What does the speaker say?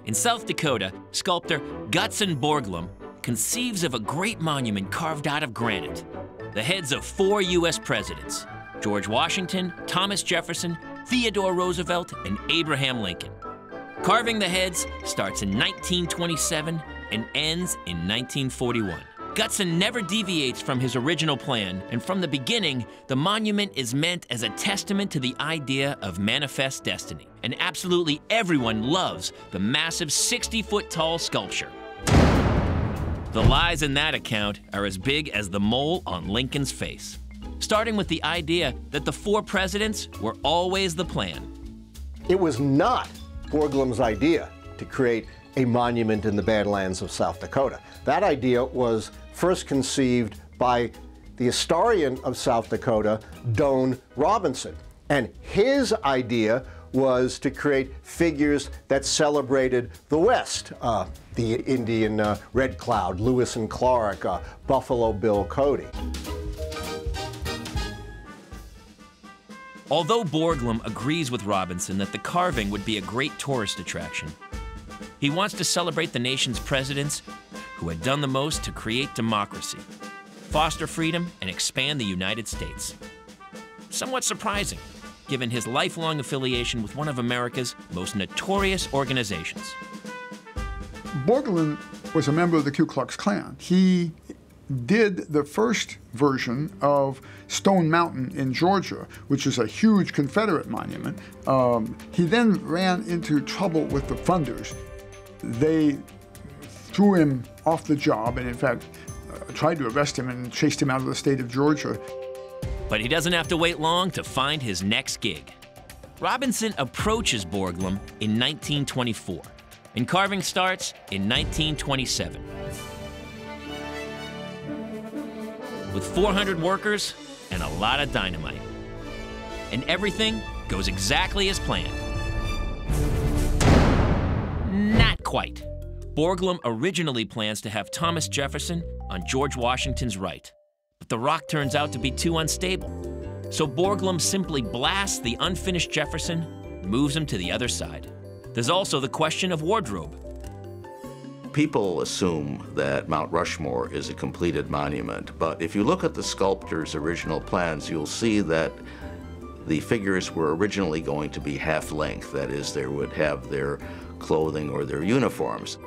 In South Dakota, sculptor Gutzon Borglum conceives of a great monument carved out of granite. The heads of 4 U.S. presidents: George Washington, Thomas Jefferson, Theodore Roosevelt, and Abraham Lincoln. Carving the heads starts in 1927 and ends in 1941. Gutzon never deviates from his original plan, and from the beginning, the monument is meant as a testament to the idea of manifest destiny. And absolutely everyone loves the massive 60-foot-tall sculpture. The lies in that account are as big as the mole on Lincoln's face, starting with the idea that the 4 presidents were always the plan. It was not Borglum's idea to create a monument in the Badlands of South Dakota. That idea was first conceived by the historian of South Dakota, Doane Robinson. And his idea was to create figures that celebrated the West, the Indian Red Cloud, Lewis and Clark, Buffalo Bill Cody. Although Borglum agrees with Robinson that the carving would be a great tourist attraction, he wants to celebrate the nation's presidents who had done the most to create democracy, foster freedom, and expand the United States. Somewhat surprising, given his lifelong affiliation with one of America's most notorious organizations. Borglum was a member of the Ku Klux Klan. He did the first version of Stone Mountain in Georgia, which is a huge Confederate monument. He then ran into trouble with the funders. They threw him off the job and, in fact, tried to arrest him and chased him out of the state of Georgia. But he doesn't have to wait long to find his next gig. Robinson approaches Borglum in 1924, and carving starts in 1927. With 400 workers and a lot of dynamite. And everything goes exactly as planned. Not quite. Borglum originally plans to have Thomas Jefferson on George Washington's right, but the rock turns out to be too unstable. So Borglum simply blasts the unfinished Jefferson and moves him to the other side. There's also the question of wardrobe. People assume that Mount Rushmore is a completed monument, but if you look at the sculptor's original plans, you'll see that the figures were originally going to be half-length. That is, they would have their clothing or their uniforms.